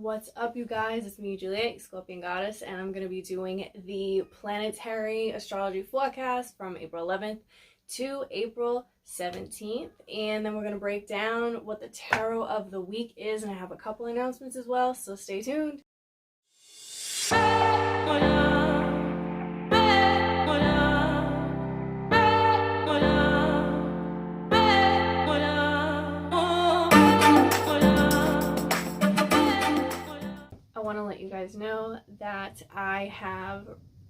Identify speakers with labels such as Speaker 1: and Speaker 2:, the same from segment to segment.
Speaker 1: What's up, you guys? It's me, Juliet, Scorpion Goddess, and I'm going to be doing the planetary astrology forecast from April 11th to April 17th. And then we're going to break down what the tarot of the week is, and I have a couple announcements as well, so stay tuned. I want to let you guys know that I have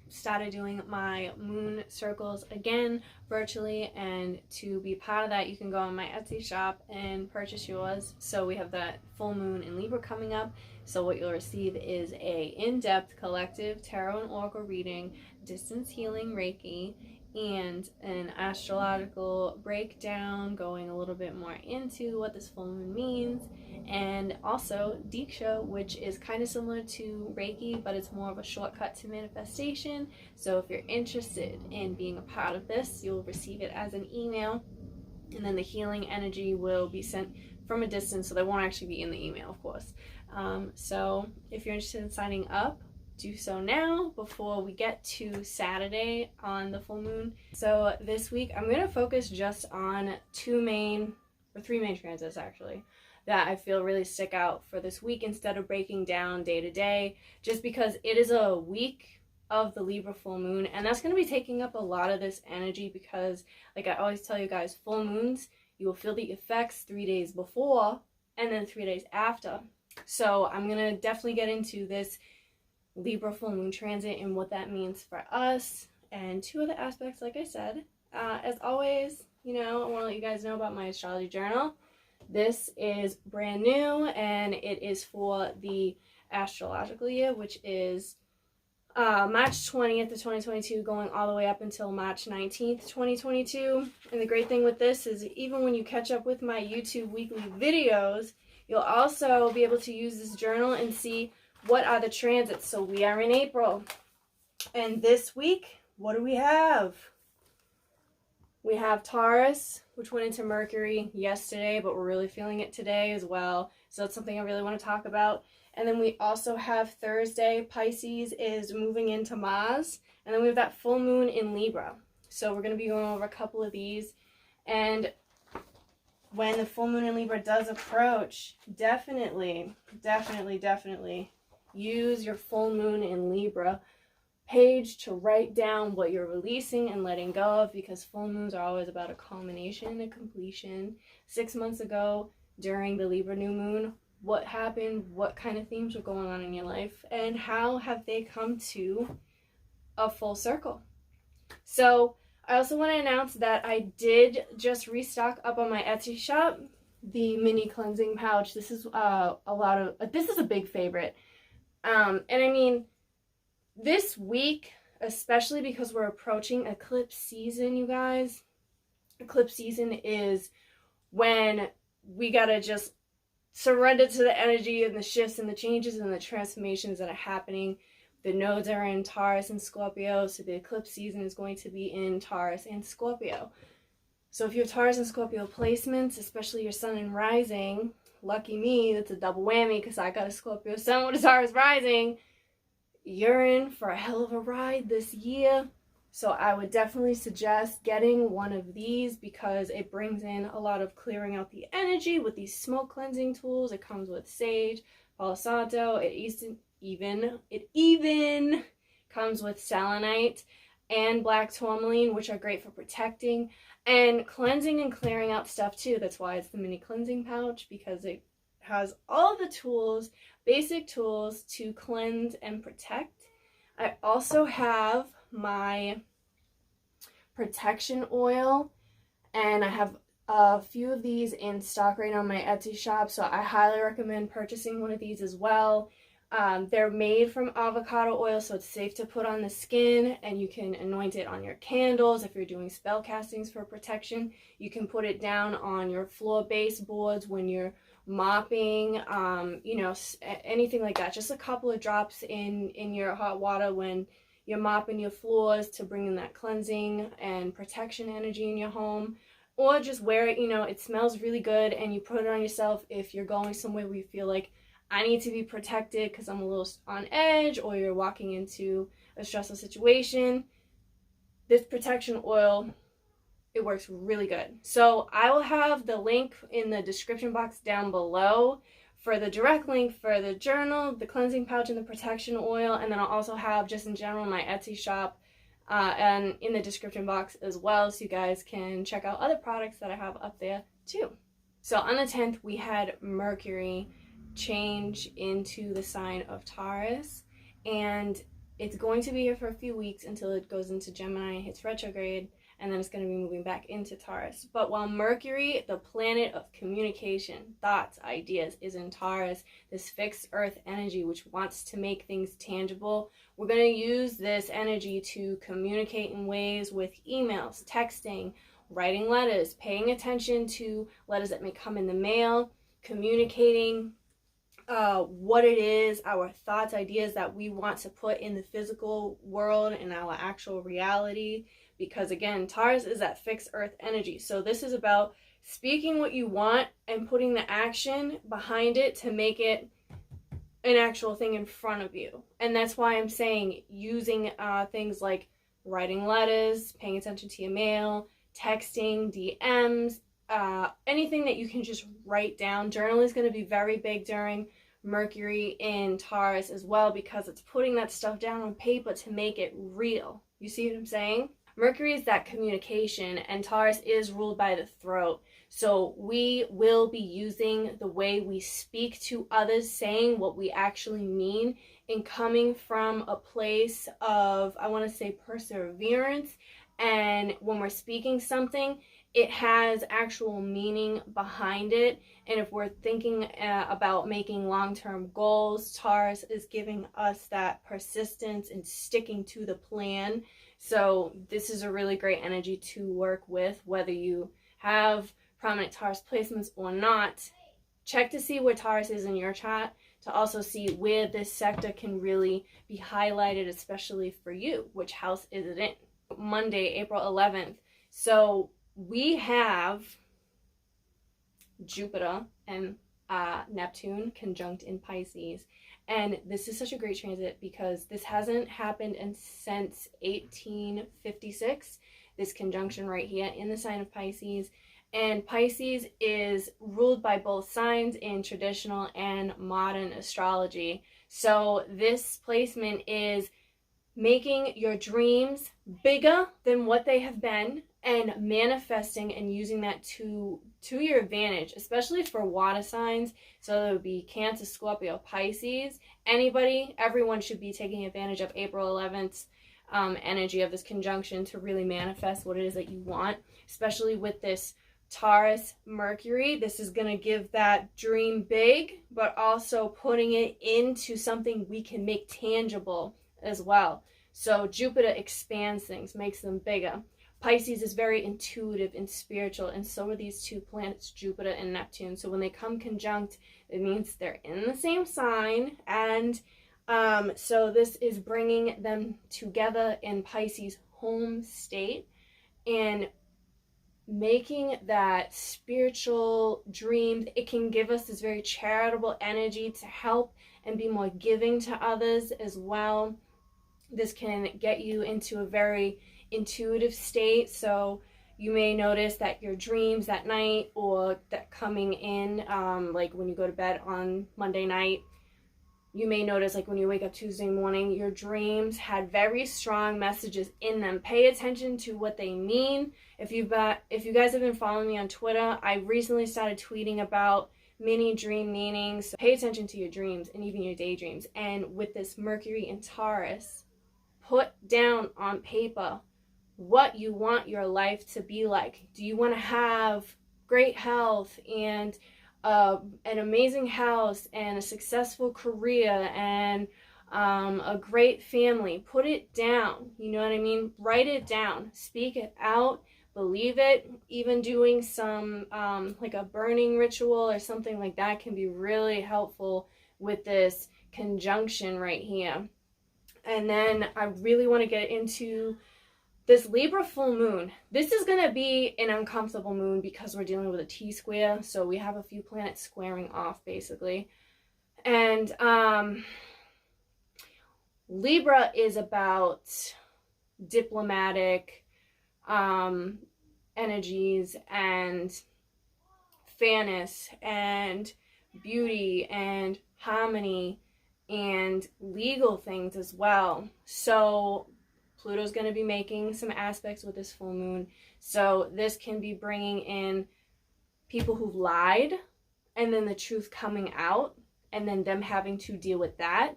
Speaker 1: started doing my moon circles again virtually, and to be part of that you can go on my Etsy shop and purchase yours. So we have that full moon in Libra coming up, so what you'll receive is a in-depth collective tarot and oracle reading, distance healing Reiki, and an astrological breakdown going a little bit more into what this full moon means, and also Diksha, which is kind of similar to Reiki, but it's more of a shortcut to manifestation. So if you're interested in being a part of this, you'll receive it as an email, and then the healing energy will be sent from a distance, so they won't actually be in the email, of course. So if you're interested in signing up, do so now before we get to Saturday on the full moon. So this week I'm going to focus just on three main transits actually that I feel really stick out for this week, instead of breaking down day to day, just because it is a week of the Libra full moon, and that's going to be taking up a lot of this energy, because like I always tell you guys, full moons, you will feel the effects 3 days before and then 3 days after. So I'm going to definitely get into this Libra full moon transit and what that means for us, and two other aspects, like I said. As always, I want to let you guys know about my Astrology Journal. This is brand new, and it is for the astrological year, which is March 20th of 2022 going all the way up until March 19th, 2022. And the great thing with this is, even when you catch up with my YouTube weekly videos, you'll also be able to use this journal and see what are the transits. So we are in April, and this week, what do we have? We have Taurus, which went into Mercury yesterday, but we're really feeling it today as well. So that's something I really want to talk about. And then we also have Thursday, Pisces is moving into Mars. And then we have that full moon in Libra. So we're going to be going over a couple of these. And when the full moon in Libra does approach, definitely use your full moon in Libra page to write down what you're releasing and letting go of, because full moons are always about a culmination and a completion. 6 months ago, during the Libra new moon, what happened, what kind of themes were going on in your life, and how have they come to a full circle? So I also want to announce that I did just restock up on my Etsy shop the mini cleansing pouch. This is this is a big favorite. And I mean, this week, especially because we're approaching eclipse season, you guys. Eclipse season is when we gotta just surrender to the energy and the shifts and the changes and the transformations that are happening. The nodes are in Taurus and Scorpio, so the eclipse season is going to be in Taurus and Scorpio. So if you have Taurus and Scorpio placements, especially your sun and rising, lucky me, that's a double whammy because I got a Scorpio sun with a Taurus rising. You're in for a hell of a ride this year. So I would definitely suggest getting one of these, because it brings in a lot of clearing out the energy with these smoke cleansing tools. It comes with sage, Palo Santo, it even comes with selenite and black tourmaline, which are great for protecting and cleansing and clearing out stuff too. That's why it's the mini cleansing pouch, because it has all the tools, basic tools to cleanse and protect. I also have my protection oil, and I have a few of these in stock right now on my Etsy shop, so I highly recommend purchasing one of these as well. They're made from avocado oil, so it's safe to put on the skin, and you can anoint it on your candles. If you're doing spell castings for protection, you can put it down on your floor baseboards when you're mopping, anything like that. Just a couple of drops in your hot water when you're mopping your floors to bring in that cleansing and protection energy in your home. Or just wear it, it smells really good, and you put it on yourself if you're going somewhere where you feel like, I need to be protected because I'm a little on edge, or you're walking into a stressful situation, this protection oil, it works really good. So I will have the link in the description box down below for the direct link for the journal, the cleansing pouch, and the protection oil. And then I'll also have, just in general, my Etsy shop and in the description box as well, so you guys can check out other products that I have up there too. So on the 10th, we had Mercury change into the sign of Taurus, and it's going to be here for a few weeks until it goes into Gemini, hits retrograde, and then it's going to be moving back into Taurus. But while Mercury, the planet of communication, thoughts, ideas, is in Taurus, this fixed earth energy which wants to make things tangible, we're going to use this energy to communicate in ways with emails, texting, writing letters, paying attention to letters that may come in the mail, communicating what it is, our thoughts, ideas that we want to put in the physical world, in our actual reality. Because again, Taurus is that fixed earth energy. So this is about speaking what you want and putting the action behind it to make it an actual thing in front of you. And that's why I'm saying using things like writing letters, paying attention to your mail, texting, DMs, anything that you can just write down. Journal is going to be very big during Mercury in Taurus as well, because it's putting that stuff down on paper to make it real. You see what I'm saying? Mercury is that communication, and Taurus is ruled by the throat. So we will be using the way we speak to others, saying what we actually mean, and coming from a place of, I want to say, perseverance. And when we're speaking something, it has actual meaning behind it. And if we're thinking about making long-term goals, Taurus is giving us that persistence and sticking to the plan. So this is a really great energy to work with, whether you have prominent Taurus placements or not. Check to see where Taurus is in your chart, to also see where this sector can really be highlighted, especially for you. Which house is it in? Monday, April 11th. So we have Jupiter and Neptune conjunct in Pisces. And this is such a great transit because this hasn't happened since 1856, this conjunction right here in the sign of Pisces. And Pisces is ruled by both signs in traditional and modern astrology. So this placement is making your dreams bigger than what they have been, and manifesting and using that to your advantage, especially for water signs. So it would be Cancer, Scorpio, Pisces. Everyone should be taking advantage of April 11th energy of this conjunction to really manifest what it is that you want, especially with this Taurus Mercury. This is going to give that dream big, but also putting it into something we can make tangible as well. So Jupiter expands things, makes them bigger. Pisces is very intuitive and spiritual, and so are these two planets, Jupiter and Neptune. So when they come conjunct, it means they're in the same sign, and so this is bringing them together in Pisces' home state and making that spiritual dream. It can give us this very charitable energy to help and be more giving to others as well. This can get you into a very intuitive state. So you may notice that your dreams that night, or that coming in, like when you go to bed on Monday night, you may notice like when you wake up Tuesday morning, your dreams had very strong messages in them. Pay attention to what they mean. If you guys have been following me on Twitter, I recently started tweeting about mini dream meanings. So pay attention to your dreams and even your daydreams. And with this Mercury in Taurus, put down on paper what you want your life to be like. Do you want to have great health and an amazing house and a successful career and a great family? Put it down. You know what I mean? Write it down. Speak it out. Believe it. Even doing some like a burning ritual or something like that can be really helpful with this conjunction right here. And then I really want to get into this Libra full moon. This is going to be an uncomfortable moon because we're dealing with a T-square. So we have a few planets squaring off, basically. And Libra is about diplomatic energies and fairness and beauty and harmony and legal things as well. So Pluto's going to be making some aspects with this full moon. So this can be bringing in people who've lied and then the truth coming out and then them having to deal with that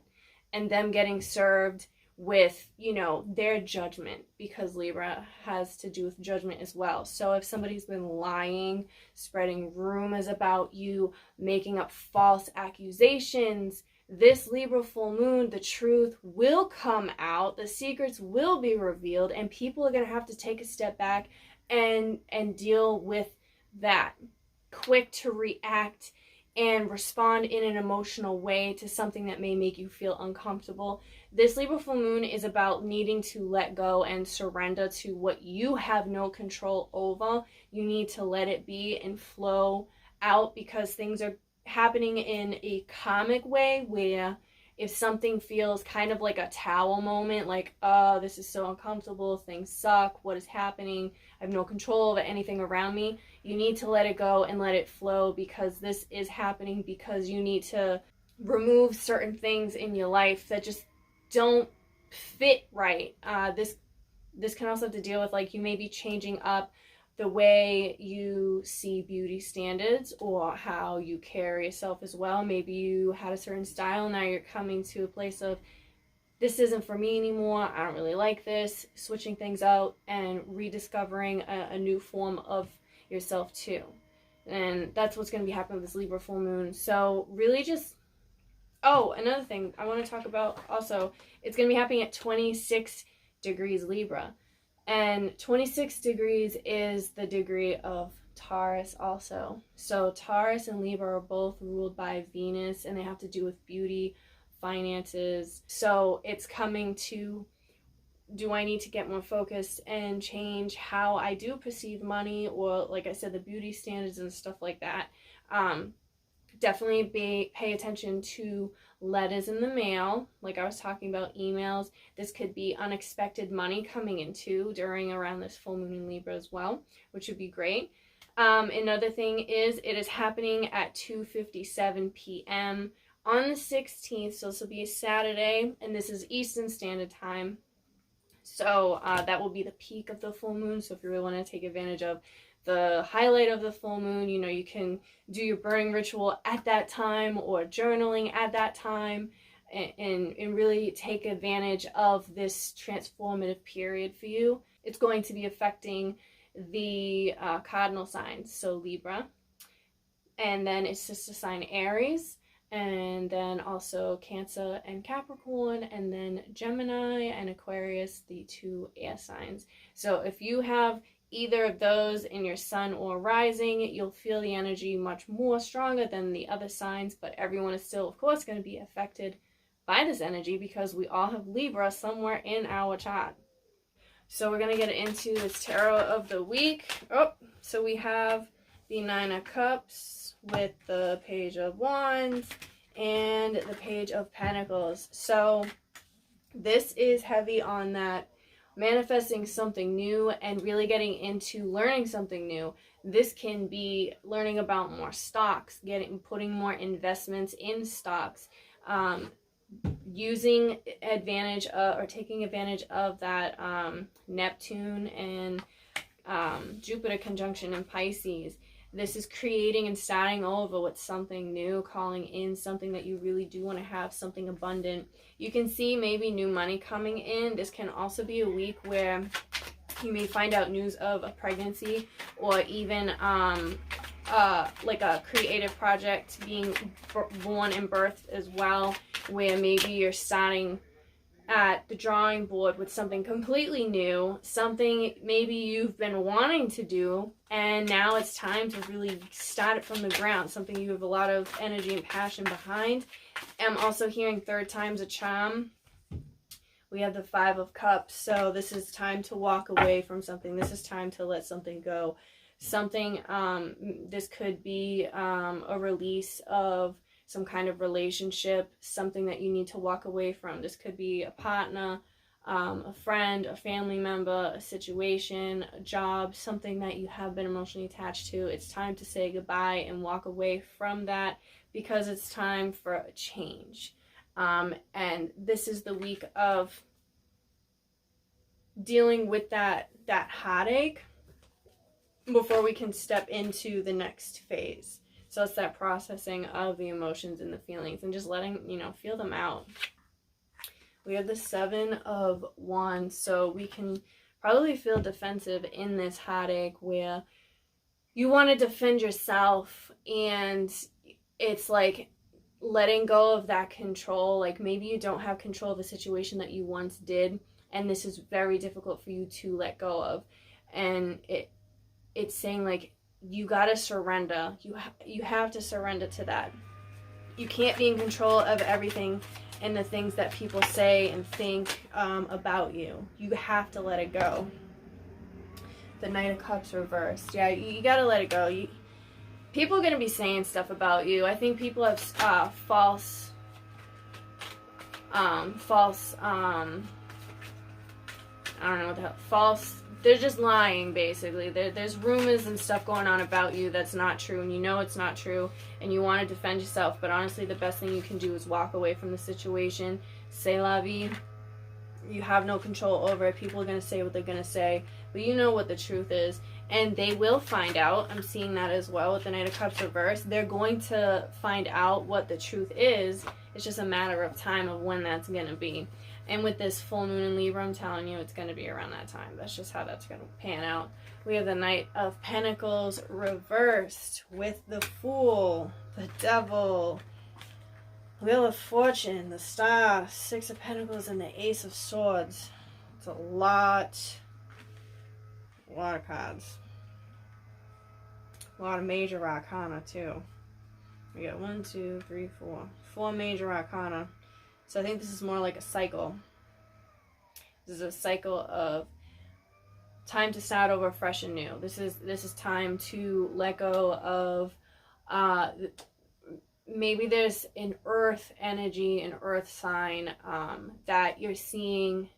Speaker 1: and them getting served with, you know, their judgment, because Libra has to do with judgment as well. So if somebody's been lying, spreading rumors about you, making up false accusations, this Libra full moon, the truth will come out, the secrets will be revealed, and people are going to have to take a step back and deal with that. Quick to react and respond in an emotional way to something that may make you feel uncomfortable. This Libra full moon is about needing to let go and surrender to what you have no control over. You need to let it be and flow out, because things are happening in a karmic way where if something feels kind of like a tower moment, like, oh, this is so uncomfortable, things suck, what is happening, I have no control over anything around me, you need to let it go and let it flow, because this is happening because you need to remove certain things in your life that just don't fit right. This can also have to deal with, like, you may be changing up the way you see beauty standards or how you carry yourself as well. Maybe you had a certain style, now you're coming to a place of, this isn't for me anymore, I don't really like this, switching things out and rediscovering a new form of yourself too. And that's what's going to be happening with this Libra full moon. So really just, oh, another thing I want to talk about also, it's going to be happening at 26 degrees Libra. And 26 degrees is the degree of Taurus also. So Taurus and Libra are both ruled by Venus, and they have to do with beauty, finances. So it's coming to, do I need to get more focused and change how I do perceive money, or, like I said, the beauty standards and stuff like that. Definitely pay attention to letters in the mail, like I was talking about, emails. This could be unexpected money coming in too during around this full moon in Libra as well, which would be great. Another thing is, it is happening at 2:57 p.m. on the 16th, so this will be a Saturday, and this is Eastern Standard Time. So that will be the peak of the full moon. So if you really want to take advantage of the highlight of the full moon, you know, you can do your burning ritual at that time or journaling at that time, and really take advantage of this transformative period for you. It's going to be affecting the cardinal signs, so Libra, and then it's just a sign Aries, and then also Cancer and Capricorn, and then Gemini and Aquarius, the two air signs. So if you have either of those in your sun or rising, you'll feel the energy much more stronger than the other signs, but everyone is still, of course, going to be affected by this energy because we all have Libra somewhere in our chart. So we're going to get into this tarot of the week. Oh, so we have the Nine of Cups with the Page of Wands and the Page of Pentacles. So this is heavy on that manifesting something new and really getting into learning something new. This can be learning about more stocks, putting more investments in stocks, using advantage of, or taking advantage of that Neptune and Jupiter conjunction in Pisces. This is creating and starting over with something new, calling in something that you really do want to have, something abundant. You can see maybe new money coming in. This can also be a week where you may find out news of a pregnancy, or even like a creative project being born and birthed as well, where maybe you're starting at the drawing board with something completely new, something maybe you've been wanting to do, and now it's time to really start it from the ground, something you have a lot of energy and passion behind. I'm also hearing third time's a charm. We have the Five of Cups, so this is time to walk away from something. This is time to let something go. Something, this could be a release of some kind of relationship, something that you need to walk away from. This could be a partner, a friend, a family member, a situation, a job, something that you have been emotionally attached to. It's time to say goodbye and walk away from that, because it's time for a change. And this is the week of dealing with that heartache before we can step into the next phase. So it's that processing of the emotions and the feelings and just letting, feel them out. We have the 7 of Wands, so we can probably feel defensive in this heartache where you want to defend yourself, and it's like letting go of that control. Like maybe you don't have control of a situation that you once did, and this is very difficult for you to let go of. And it's saying like you gotta surrender. You have to surrender to that. You can't be in control of everything and the things that people say and think about you. You have to let it go. The Knight of Cups reversed. Yeah, you gotta let it go. People are gonna be saying stuff about you. I think people have false. I don't know what the hell. False. They're just lying, basically. There's rumors and stuff going on about you that's not true, and you know it's not true, and you want to defend yourself, but honestly, the best thing you can do is walk away from the situation. C'est la vie. You have no control over it. People are going to say what they're going to say, but you know what the truth is, and they will find out. I'm seeing that as well with the Knight of Cups reversed. They're going to find out what the truth is. It's just a matter of time of when that's going to be. And with this full moon in Libra, I'm telling you, it's going to be around that time. That's just how that's going to pan out. We have the Knight of Pentacles reversed with the Fool, the Devil, Wheel of Fortune, the Star, 6 of Pentacles, and the Ace of Swords. It's a lot of cards. A lot of major arcana, too. We got 1, 2, 3, 4. 4 major arcana. So I think this is more like a cycle. This is a cycle of time to start over fresh and new. This is time to let go of maybe there's an earth energy, an earth sign that you're seeing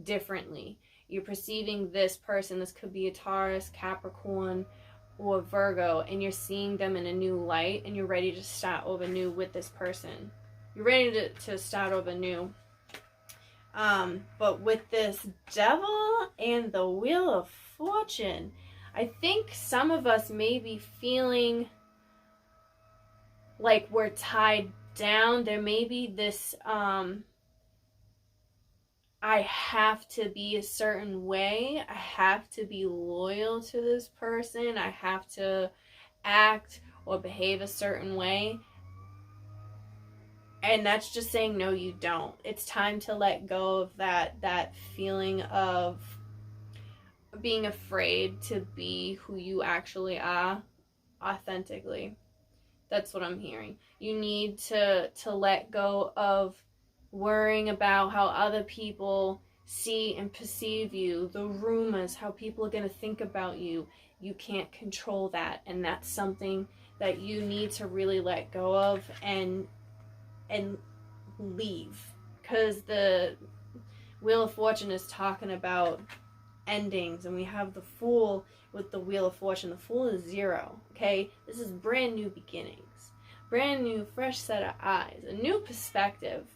Speaker 1: differently. You're perceiving this person. This could be a Taurus, Capricorn, or Virgo, and you're seeing them in a new light, and you're ready to start over new with this person. You're ready to start over new. But with this Devil and the Wheel of Fortune, I think some of us may be feeling like we're tied down. There may be this, I have to be a certain way. I have to be loyal to this person. I have to act or behave a certain way. And that's just saying, no, you don't. It's time to let go of that feeling of being afraid to be who you actually are authentically. That's what I'm hearing. You need to let go of worrying about how other people see and perceive you, the rumors, how people are going to think about you. You can't control that, and that's something that you need to really let go of and leave, because the Wheel of Fortune is talking about endings, and we have the Fool with the Wheel of Fortune. The Fool is 0, okay? This is brand new beginnings, brand new, fresh set of eyes, a new perspective.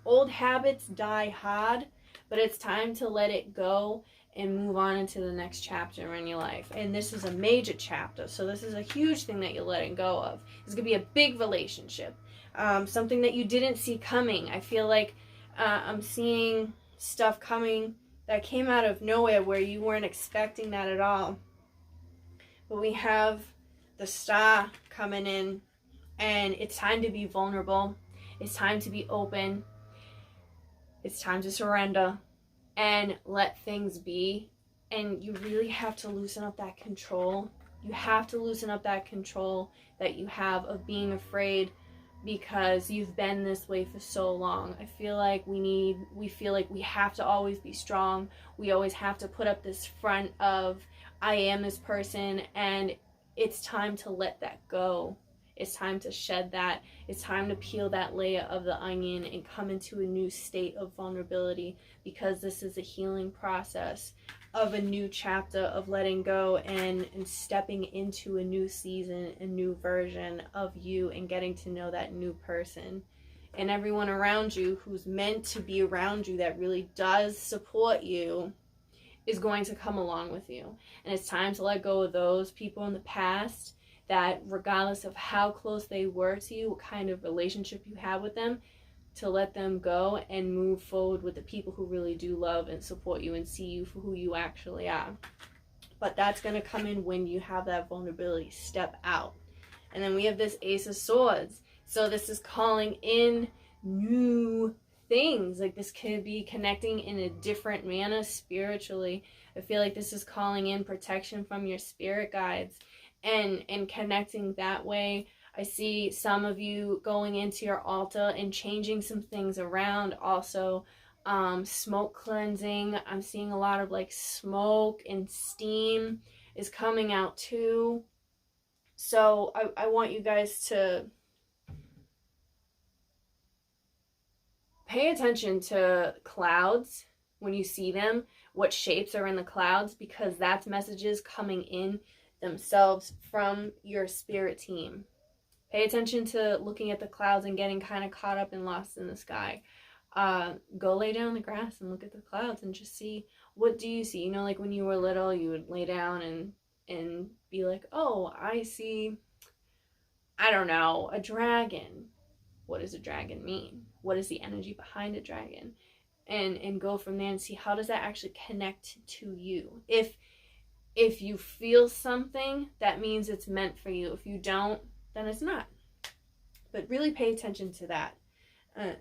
Speaker 1: Old habits die hard, but it's time to let it go and move on into the next chapter in your life. And this is a major chapter, so this is a huge thing that you're letting go of. It's gonna be a big relationship. Something that you didn't see coming. I feel like I'm seeing stuff coming that came out of nowhere where you weren't expecting that at all. But we have the Star coming in, and it's time to be vulnerable. It's time to be open. It's time to surrender and let things be. And you really have to loosen up that control. You have to loosen up that control that you have of being afraid, because you've been this way for so long. I feel like we feel like we have to always be strong. We always have to put up this front of, I am this person, and it's time to let that go. It's time to shed that. It's time to peel that layer of the onion and come into a new state of vulnerability, because this is a healing process of a new chapter of letting go and stepping into a new season, a new version of you, and getting to know that new person. And everyone around you who's meant to be around you, that really does support you, is going to come along with you. And it's time to let go of those people in the past that, regardless of how close they were to you, what kind of relationship you have with them, to let them go and move forward with the people who really do love and support you and see you for who you actually are. But that's going to come in when you have that vulnerability. Step out. And then we have this Ace of Swords. So this is calling in new things. Like, this could be connecting in a different manner spiritually. I feel like this is calling in protection from your spirit guides and connecting that way. I see some of you going into your altar and changing some things around. Also, smoke cleansing. I'm seeing a lot of like smoke and steam is coming out too. So I want you guys to pay attention to clouds when you see them, what shapes are in the clouds, because that's messages coming in themselves from your spirit team. Pay attention to looking at the clouds and getting kind of caught up and lost in the sky. Go lay down in the grass and look at the clouds and just see, what do you see? You know, like when you were little, you would lay down and be like, oh, I see, I don't know, a dragon. What does a dragon mean? What is the energy behind a dragon? And go from there and see, how does that actually connect to you? If you feel something, that means it's meant for you. If you don't, then it's not. But really pay attention to that.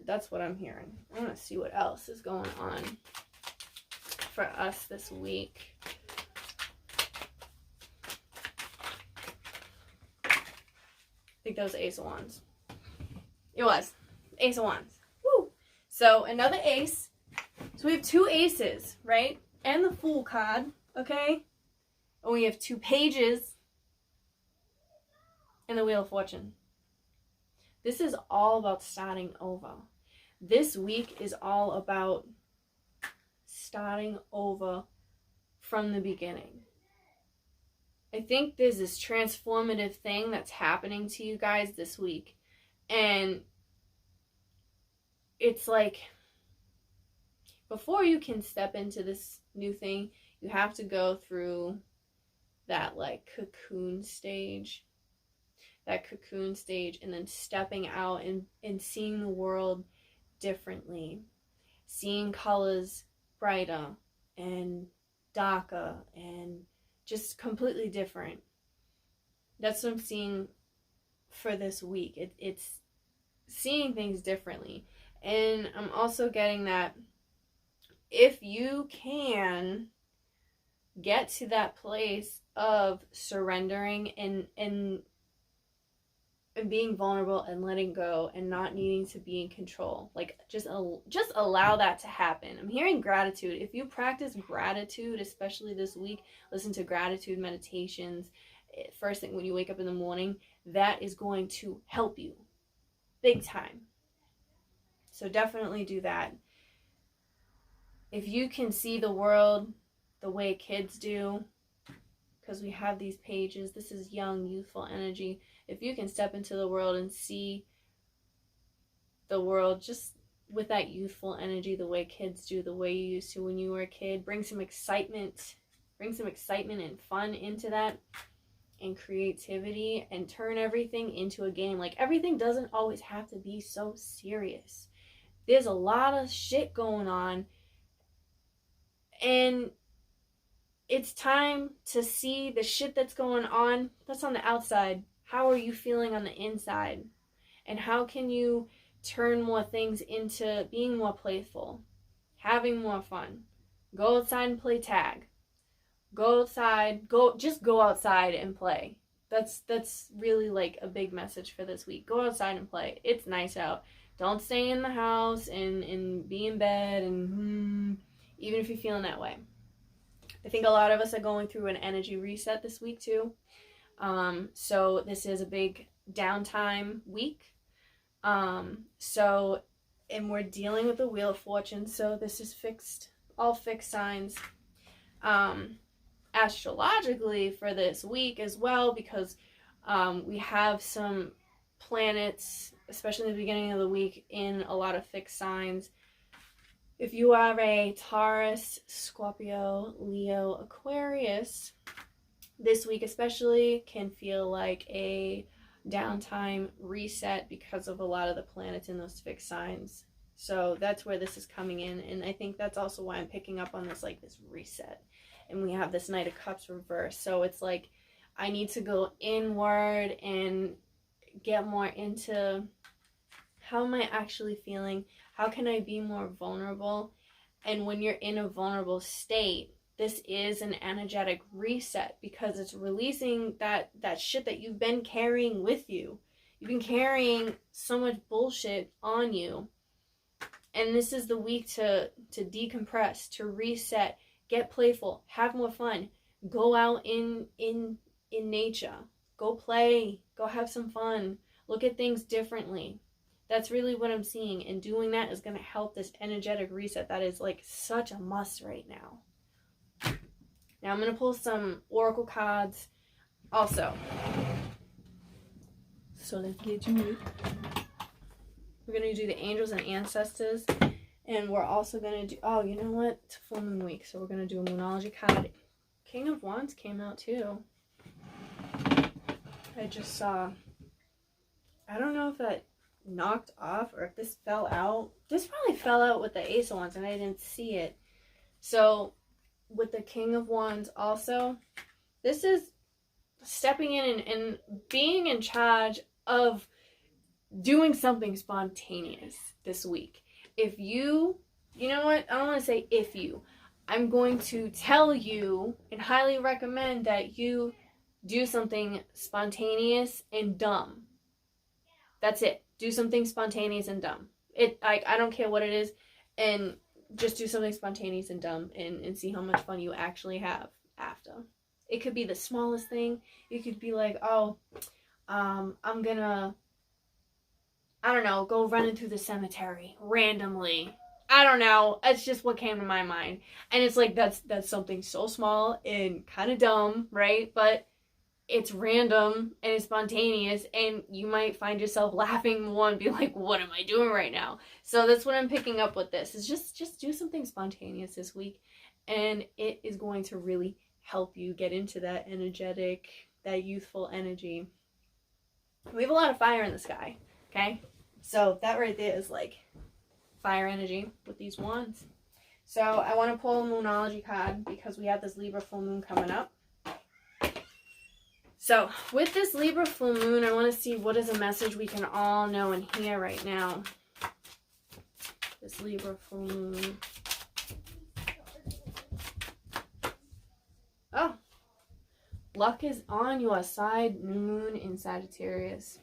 Speaker 1: That's what I'm hearing. I want to see what else is going on for us this week. I think that was Ace of Wands. It was. Ace of Wands. Woo! So another ace. So we have two aces, right? And the Fool card, okay? And we have two pages and the Wheel of Fortune. This is all about starting over. This week is all about starting over from the beginning. I think there's this transformative thing that's happening to you guys this week. And it's like, before you can step into this new thing, you have to go through that like cocoon stage. And then stepping out and seeing the world differently. Seeing colors brighter and darker and just completely different. That's what I'm seeing for this week. It's seeing things differently. And I'm also getting that if you can get to that place of surrendering and being vulnerable and letting go and not needing to be in control, like just allow that to happen. I'm hearing gratitude. If you practice gratitude, especially this week, listen to gratitude meditations first thing when you wake up in the morning, that is going to help you big time. So definitely do that. If you can see the world the way kids do, because we have these pages, this is young, youthful energy. If you can step into the world and see the world just with that youthful energy, the way kids do, the way you used to when you were a kid, bring some excitement and fun into that, and creativity, and turn everything into a game. Like, everything doesn't always have to be so serious. There's a lot of shit going on, and it's time to see the shit that's going on. That's on the outside. How are you feeling on the inside? And how can you turn more things into being more playful, having more fun? Go outside and play tag. Go outside, go outside and play. That's really like a big message for this week. Go outside and play. It's nice out. Don't stay in the house and be in bed and even if you're feeling that way. I think a lot of us are going through an energy reset this week too. So this is a big downtime week. And we're dealing with the Wheel of Fortune, so this is all fixed signs. Astrologically for this week as well, because we have some planets, especially in the beginning of the week, in a lot of fixed signs. If you are a Taurus, Scorpio, Leo, Aquarius, this week especially can feel like a downtime reset because of a lot of the planets in those fixed signs. So that's where this is coming in, and I think that's also why I'm picking up on this, like, this reset. And we have this Knight of Cups reversed, so it's like I need to go inward and get more into how am I actually feeling, how can I be more vulnerable. And when you're in a vulnerable state, this is an energetic reset, because it's releasing that shit that you've been carrying with you. You've been carrying so much bullshit on you. And this is the week to decompress, to reset, get playful, have more fun, go out in nature, go play, go have some fun, look at things differently. That's really what I'm seeing. And doing that is going to help this energetic reset that is like such a must right now. Now I'm going to pull some oracle cards also. So let's get to it. We're going to do the angels and ancestors. And we're also going to do, oh, you know what? It's full moon week. So we're going to do a moonology card. King of Wands came out too. I just saw, I don't know if that knocked off or if this fell out. This probably fell out with the Ace of Wands and I didn't see it. So with the King of Wands also, this is stepping in and being in charge of doing something spontaneous this week. If you know what, I don't want to say if you, I'm going to tell you and highly recommend that you do something spontaneous and dumb. That's it. Do something spontaneous and dumb. I don't care what it is, and just do something spontaneous and dumb and see how much fun you actually have after. It could be the smallest thing. It could be like, oh, I'm gonna, I don't know, go running through the cemetery randomly. I don't know. It's just what came to my mind. And it's like, that's something so small and kind of dumb, right? But it's random and it's spontaneous, and you might find yourself laughing more and be like, what am I doing right now? So that's what I'm picking up with this, is just do something spontaneous this week, and it is going to really help you get into that energetic, that youthful energy. We have a lot of fire in the sky, okay? So that right there is like fire energy with these wands. So I want to pull a moonology card because we have this Libra full moon coming up. So with this Libra full moon, I want to see what is a message we can all know and hear right now. This Libra full moon. Oh, luck is on your side, new moon in Sagittarius.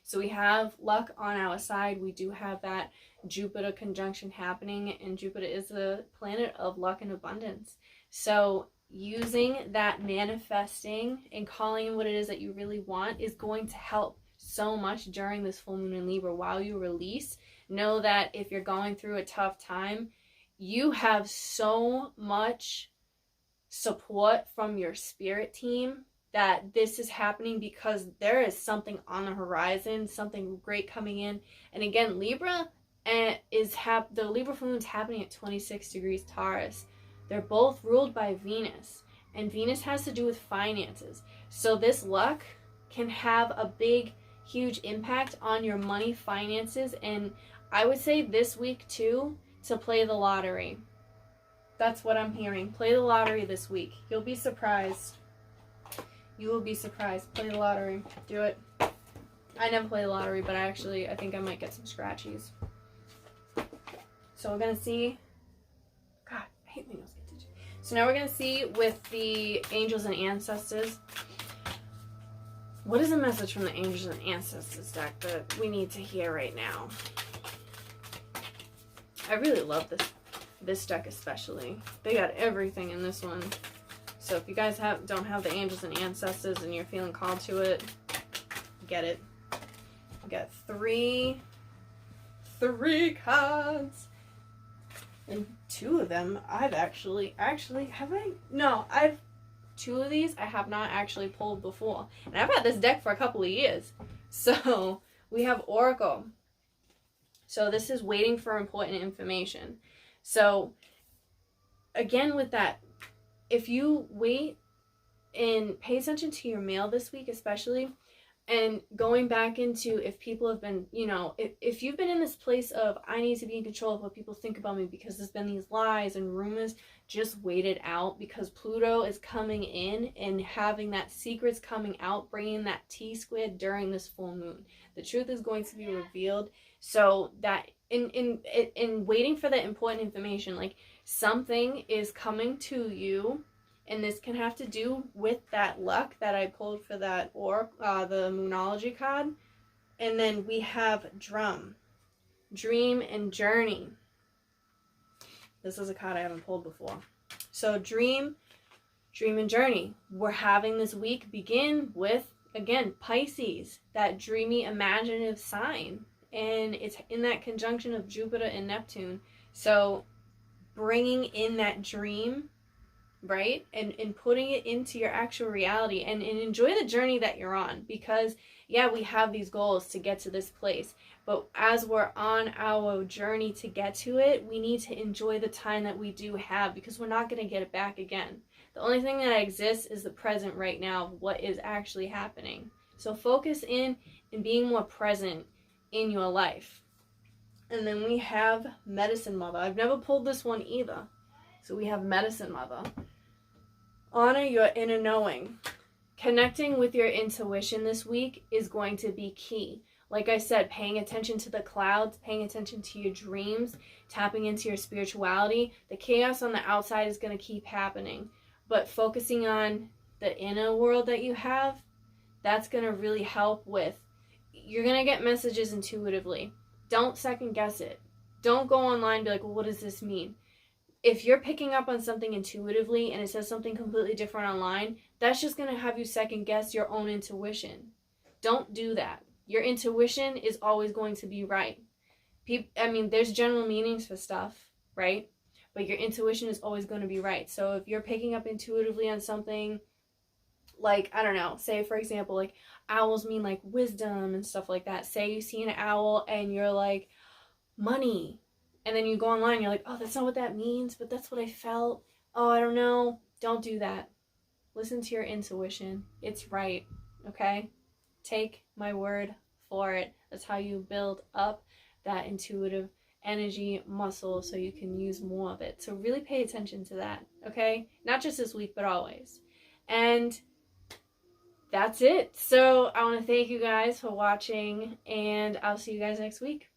Speaker 1: So we have luck on our side. We do have that Jupiter conjunction happening, and Jupiter is the planet of luck and abundance. So using that manifesting and calling in what it is that you really want is going to help so much during this full moon in Libra. While you release, know that if you're going through a tough time, you have so much support from your spirit team that this is happening because there is something on the horizon, something great coming in. And again, Libra the Libra full moon is happening at 26 degrees Taurus. They're both ruled by Venus, and Venus has to do with finances. So this luck can have a big, huge impact on your money, finances, and I would say this week too, to play the lottery. That's what I'm hearing. Play the lottery this week. You'll be surprised. You will be surprised. Play the lottery. Do it. I never play the lottery, but I think I might get some scratchies. So we're going to see. God, I hate my nose. So now we're going to see with the angels and ancestors. What is a message from the angels and ancestors deck that we need to hear right now? I really love this deck especially. They got everything in this one. So if you guys don't have the angels and ancestors and you're feeling called to it, get it. I got three cards. And two of them I've actually, have I? No, two of these I have not actually pulled before. And I've had this deck for a couple of years. So we have Oracle. So this is waiting for important information. So again with that, if you wait and pay attention to your mail this week especially, and going back into if people have been, you know, if you've been in this place of I need to be in control of what people think about me because there's been these lies and rumors, just wait it out, because Pluto is coming in and having that secrets coming out, bringing that T-squared during this full moon. The truth is going to be revealed. So that in waiting for that important information, like something is coming to you. And this can have to do with that luck that I pulled for that, or the Moonology card. And then we have Dream and Journey. This is a card I haven't pulled before. So Dream and Journey. We're having this week begin with, again, Pisces, that dreamy, imaginative sign. And it's in that conjunction of Jupiter and Neptune. So bringing in that dream, right, and putting it into your actual reality, and enjoy the journey that you're on, because yeah, we have these goals to get to this place, but as we're on our journey to get to it, we need to enjoy the time that we do have, because we're not going to get it back again. The only thing that exists is the present right now, what is actually happening. So focus in being more present in your life. And then we have Medicine Mother. I've never pulled this one either. So we have Medicine Mother. Honor your inner knowing. Connecting with your intuition this week is going to be key. Like I said, paying attention to the clouds, paying attention to your dreams, tapping into your spirituality. The chaos on the outside is going to keep happening. But focusing on the inner world that you have, that's going to really help with. You're going to get messages intuitively. Don't second guess it. Don't go online and be like, well, what does this mean? If you're picking up on something intuitively and it says something completely different online, that's just going to have you second guess your own intuition. Don't do that. Your intuition is always going to be right. There's general meanings for stuff, right? But your intuition is always going to be right. So if you're picking up intuitively on something like, I don't know, say for example, like owls mean like wisdom and stuff like that. Say you see an owl and you're like, money. And then you go online and you're like, oh, that's not what that means, but that's what I felt. Oh, I don't know. Don't do that. Listen to your intuition. It's right, okay? Take my word for it. That's how you build up that intuitive energy muscle so you can use more of it. So really pay attention to that, okay? Not just this week, but always. And that's it. So I want to thank you guys for watching, and I'll see you guys next week.